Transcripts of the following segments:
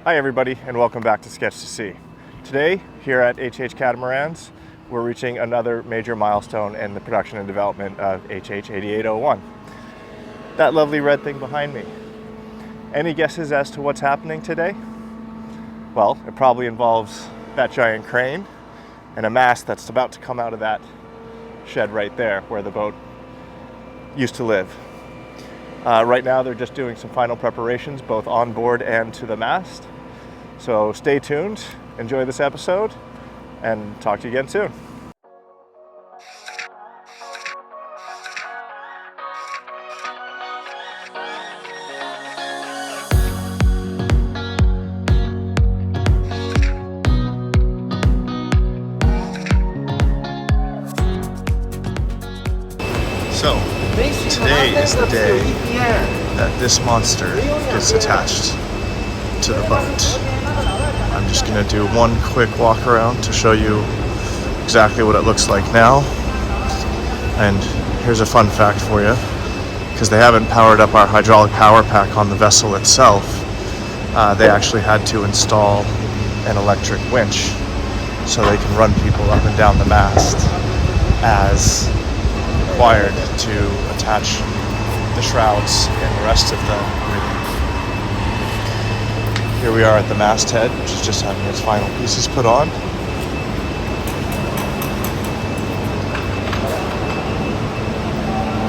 Hi everybody, and welcome back to Sketch to See. Today, here at HH Catamarans, we're reaching another major milestone in the production and development of HH 8801. That lovely red thing behind me. Any guesses as to what's happening today? Well, it probably involves that giant crane and a mast that's about to come out of that shed right there where the boat used to live. Right now they're just doing some final preparations both on board and to the mast. So stay tuned, enjoy this episode, and talk to you again soon. So, today is the day that this monster gets attached to the boat. I'm just going to do one quick walk around to show you exactly what it looks like now. And here's a fun fact for you, because they haven't powered up our hydraulic power pack on the vessel itself. They actually had to install an electric winch so they can run people up and down the mast as required to attach the shrouds and the rest of the rigging. Here we are at the masthead, which is just having its final pieces put on.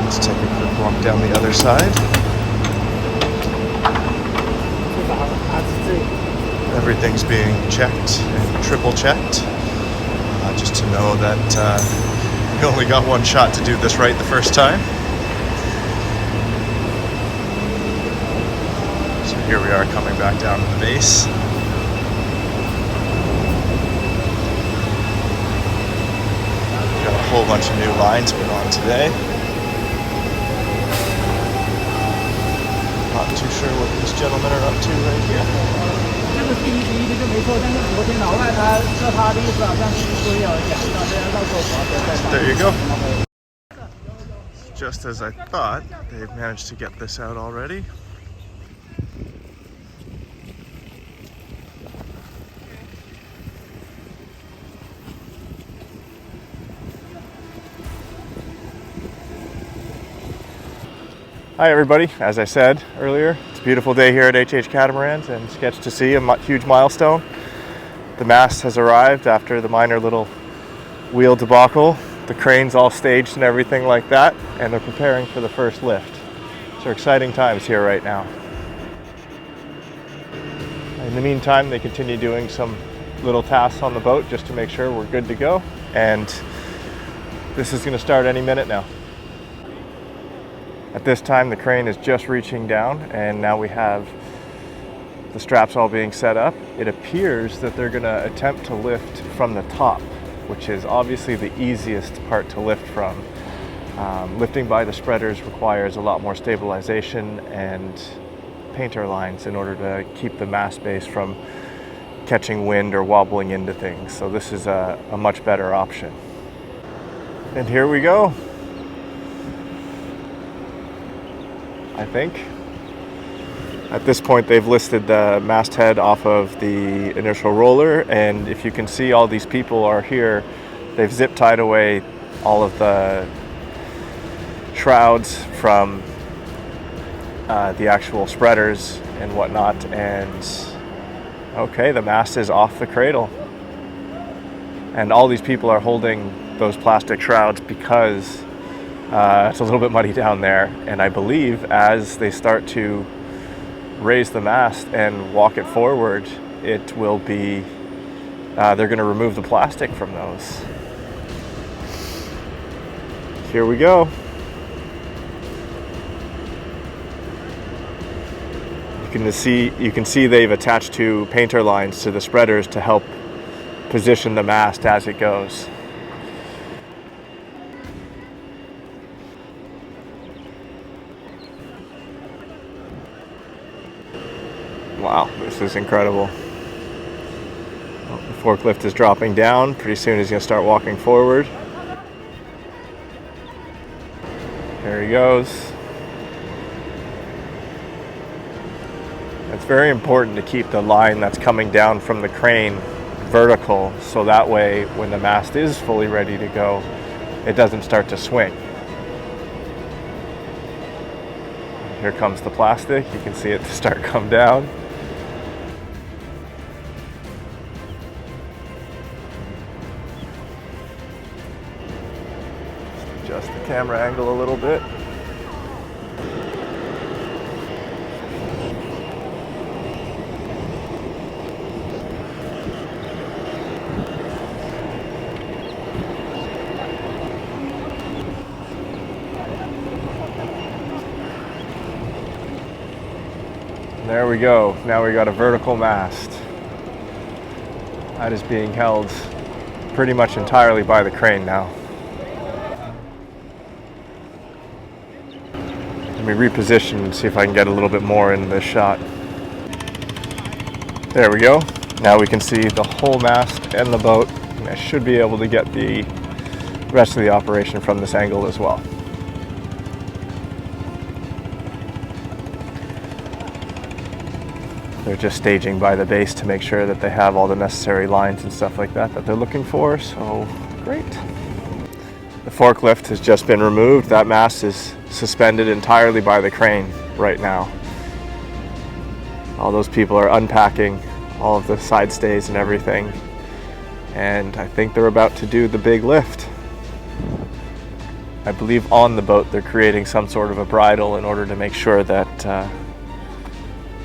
Let's take a quick walk down the other side. Everything's being checked and triple checked, just to know that you only got one shot to do this right the first time. So here we are coming back down to the base. Got a whole bunch of new lines put on today. Not too sure what these gentlemen are up to right here. There you go. Just as I thought, they've managed to get this out already. Hi everybody, as I said earlier, it's a beautiful day here at HH Catamarans and Sketch to See, a huge milestone. The mast has arrived after the minor little wheel debacle. The crane's all staged and everything like that, and they're preparing for the first lift. So exciting times here right now. In the meantime, they continue doing some little tasks on the boat just to make sure we're good to go, and this is going to start any minute now. At this time, the crane is just reaching down, and now we have the straps all being set up. It appears that they're going to attempt to lift from the top, which is obviously the easiest part to lift from. Lifting by the spreaders requires a lot more stabilization and painter lines in order to keep the mast base from catching wind or wobbling into things. So this is a much better option. And here we go. I think. At this point, they've lifted the masthead off of the initial roller, and if you can see, all these people are here. They've zip tied away all of the shrouds from the actual spreaders and whatnot, and okay, the mast is off the cradle. And all these people are holding those plastic shrouds because it's a little bit muddy down there, and I believe as they start to raise the mast and walk it forward, it will be, they're going to remove the plastic from those. Here we go. You can see they've attached two painter lines to the spreaders to help position the mast as it goes. Wow, this is incredible. Well, the forklift is dropping down. Pretty soon he's going to start walking forward. There he goes. It's very important to keep the line that's coming down from the crane vertical, so that way when the mast is fully ready to go, it doesn't start to swing. Here comes the plastic. You can see it start to come down. Just adjust the camera angle a little bit. There we go. Now we got a vertical mast. That is being held pretty much entirely by the crane now. Let me reposition and see if I can get a little bit more in this shot. There we go. Now we can see the whole mast and the boat, and I should be able to get the rest of the operation from this angle as well. They're just staging by the base to make sure that they have all the necessary lines and stuff like that they're looking for, so great. The forklift has just been removed. That mast is suspended entirely by the crane right now. All those people are unpacking all of the side stays and everything, and I think they're about to do the big lift. I believe on the boat they're creating some sort of a bridle in order to make sure that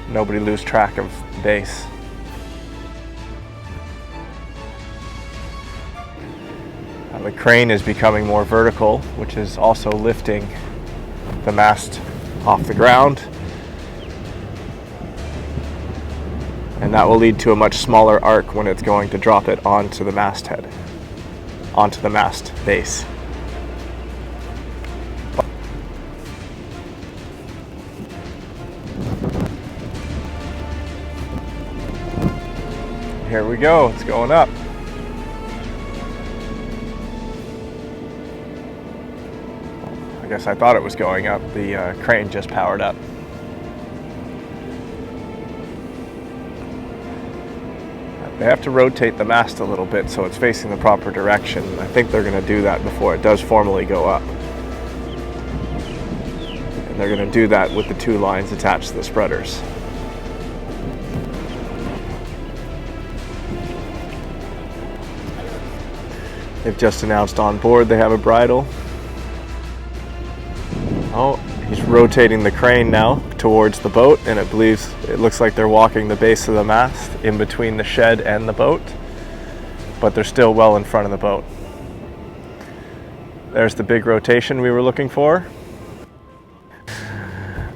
nobody lose track of the base. The crane is becoming more vertical, which is also lifting the mast off the ground. And that will lead to a much smaller arc when it's going to drop it onto the masthead, onto the mast base. Here we go, it's going up. I guess I thought it was going up. The crane just powered up. They have to rotate the mast a little bit so it's facing the proper direction. I think they're going to do that before it does formally go up. And they're going to do that with the two lines attached to the spreaders. They've just announced on board they have a bridle. Oh, he's rotating the crane now towards the boat, and it looks like they're walking the base of the mast in between the shed and the boat, but they're still well in front of the boat. There's the big rotation we were looking for.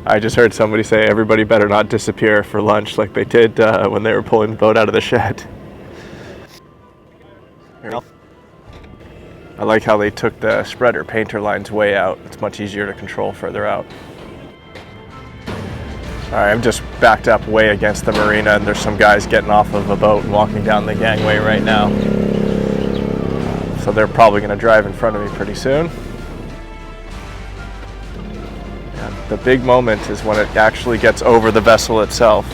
I just heard somebody say everybody better not disappear for lunch like they did when they were pulling the boat out of the shed. I like how they took the spreader painter lines way out. It's much easier to control further out. All right, I'm just backed up way against the marina, and there's some guys getting off of a boat and walking down the gangway right now. So they're probably going to drive in front of me pretty soon. And the big moment is when it actually gets over the vessel itself.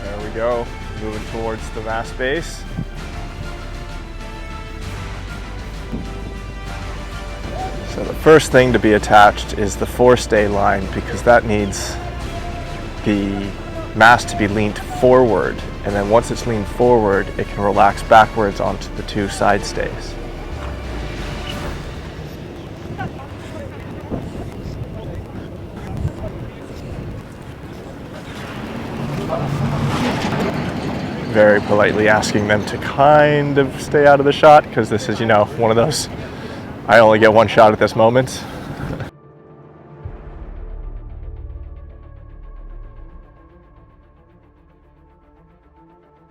There we go. Moving towards the mast base. So the first thing to be attached is the forestay line, because that needs the mast to be leaned forward, and then once it's leaned forward it can relax backwards onto the two side stays. Very politely asking them to kind of stay out of the shot, because this is, one of those, I only get one shot at this moment.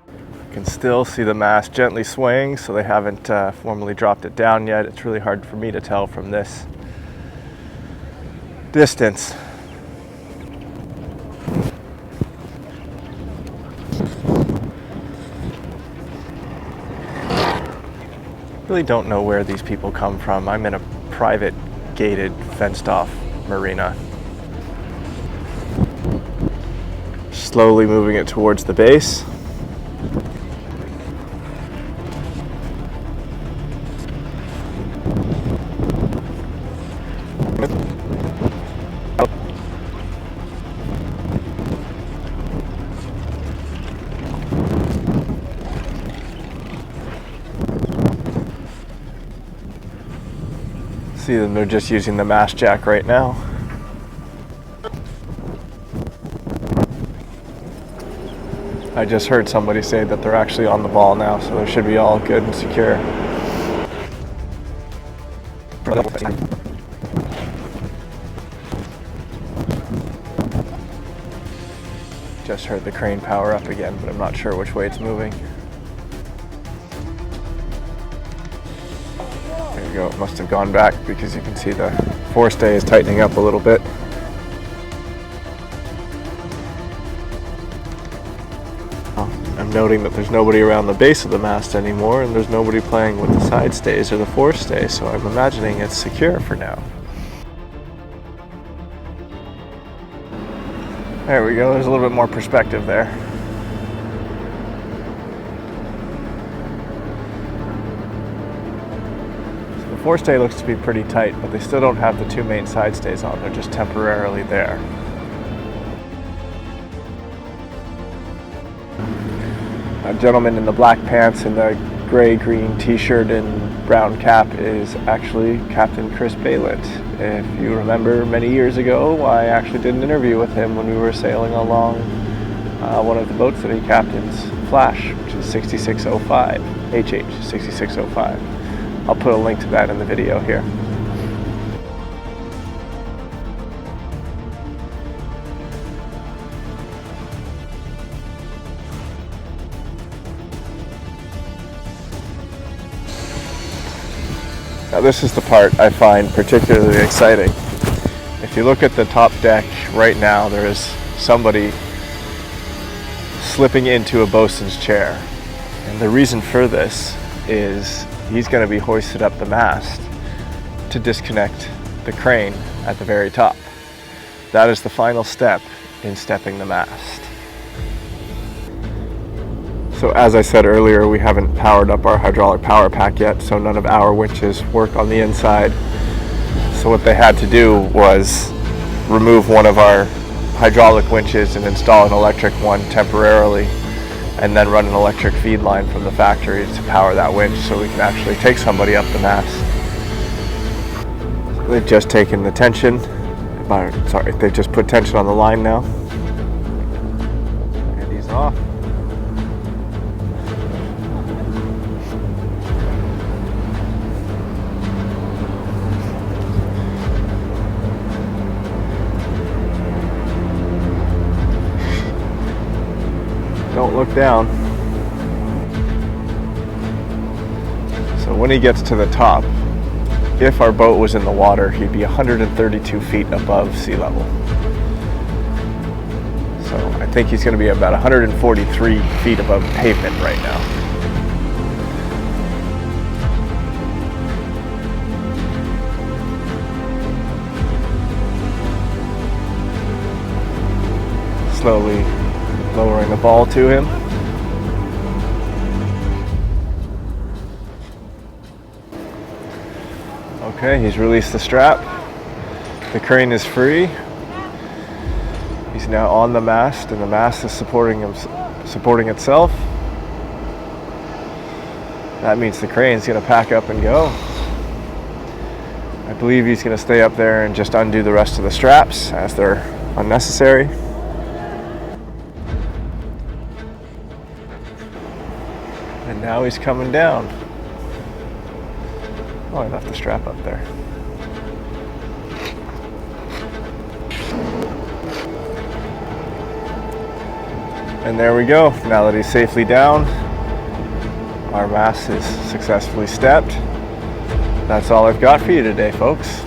You can still see the mast gently swaying, so they haven't formally dropped it down yet. It's really hard for me to tell from this distance. Really don't know where these people come from. I'm in a private, gated, fenced-off marina. slowly moving it towards the base. See them, they're just using the mast jack right now. I just heard somebody say that they're actually on the ball now, so they should be all good and secure. Just heard the crane power up again, but I'm not sure which way it's moving. There you go, it must have gone back because you can see the forestay is tightening up a little bit. I'm noting that there's nobody around the base of the mast anymore, and there's nobody playing with the side stays or the forestay, so I'm imagining it's secure for now. There we go, there's a little bit more perspective there. So the forestay looks to be pretty tight, but they still don't have the two main side stays on, they're just temporarily there. A gentleman in the black pants and the gray-green t-shirt and brown cap is actually Captain Chris Baylitt. If you remember, many years ago, I actually did an interview with him when we were sailing along one of the boats that he captains, Flash, which is 6605, HH 6605. I'll put a link to that in the video here. Now this is the part I find particularly exciting. If you look at the top deck right now, there is somebody slipping into a bosun's chair. And the reason for this is he's going to be hoisted up the mast to disconnect the crane at the very top. That is the final step in stepping the mast. So as I said earlier, we haven't powered up our hydraulic power pack yet, so none of our winches work on the inside. So what they had to do was remove one of our hydraulic winches and install an electric one temporarily, and then run an electric feed line from the factory to power that winch so we can actually take somebody up the mast. They've just taken the tension, they've just put tension on the line now. And he's off. Don't look down. So when he gets to the top, if our boat was in the water, he'd be 132 feet above sea level. So I think he's going to be about 143 feet above pavement right now. Slowly lowering the ball to him. Okay, he's released the strap. The crane is free. He's now on the mast, and the mast is supporting itself. That means the crane's going to pack up and go. I believe he's going to stay up there and just undo the rest of the straps as they're unnecessary. And now he's coming down. Oh, I left the strap up there. And there we go. Now that he's safely down, our mast is successfully stepped. That's all I've got for you today, folks.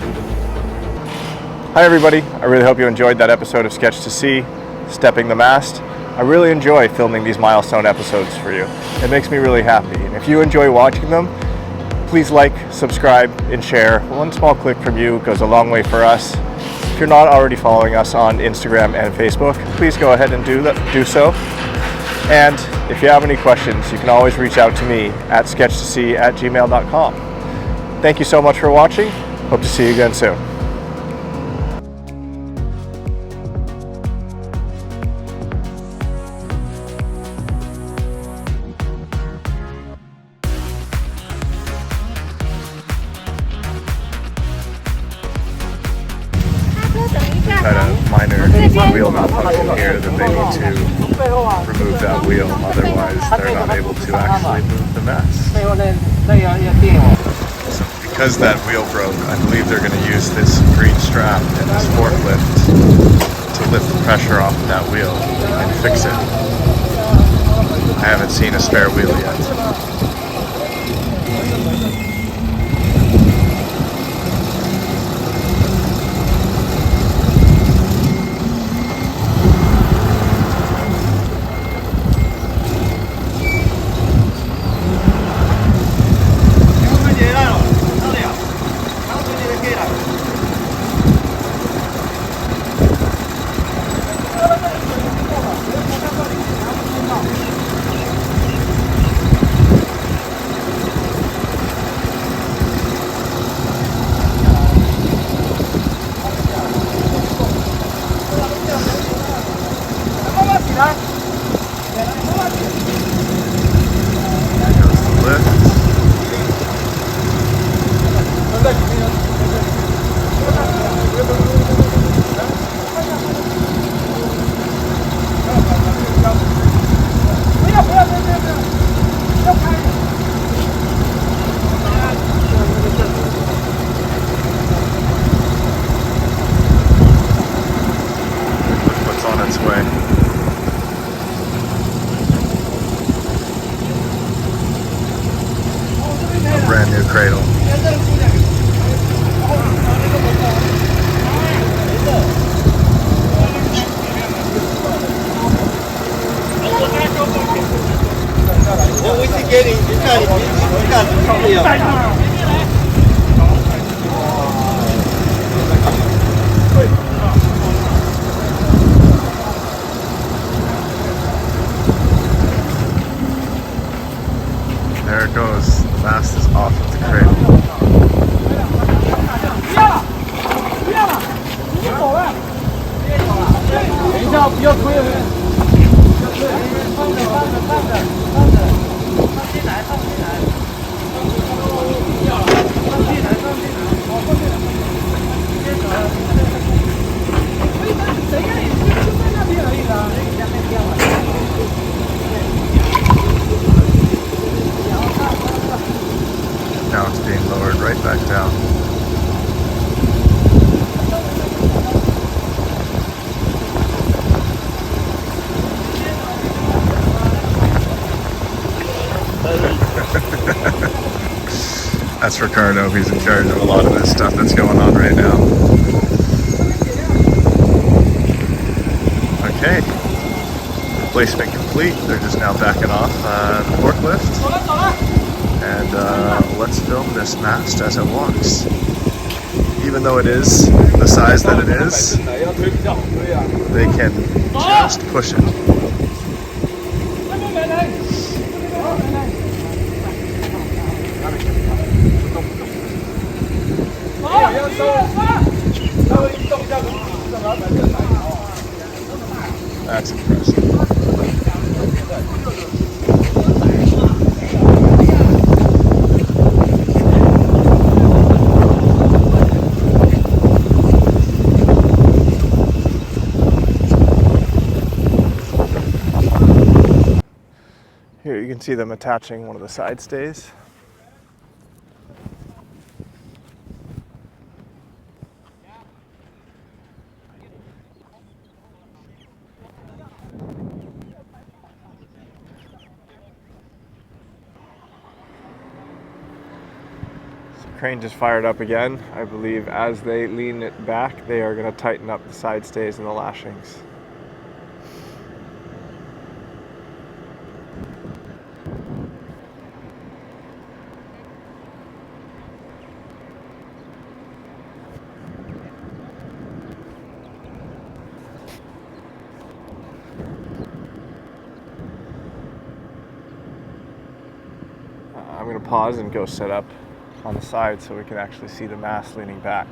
Hi everybody. I really hope you enjoyed that episode of Sketch to Sea, Stepping the Mast. I really enjoy filming these milestone episodes for you. It makes me really happy. And if you enjoy watching them, please like, subscribe, and share. One small click from you goes a long way for us. If you're not already following us on Instagram and Facebook, please go ahead and do so. And if you have any questions, you can always reach out to me at sketchtosee@gmail.com. Thank you so much for watching. Hope to see you again soon. Had a minor wheel malfunction here that they need to remove that wheel, otherwise they're not able to actually move the mast. So because that wheel broke, I believe they're going to use this green strap and this forklift to lift the pressure off of that wheel and fix it. I haven't seen a spare wheel yet. Brand new cradle. There it goes. The mast is off of the cradle. Now it's being lowered right back down. That's Ricardo. He's in charge of a lot of this stuff that's going on right now. Okay. Replacement complete. They're just now backing off the forklift. And let's film this mast as it walks. Even though it is the size that it is, they can just push it. That's impressive. Here you can see them attaching one of the side stays. Crane just fired up again. I believe as they lean it back, they are going to tighten up the side stays and the lashings. pause and go set up on the side so we can actually see the mast leaning back.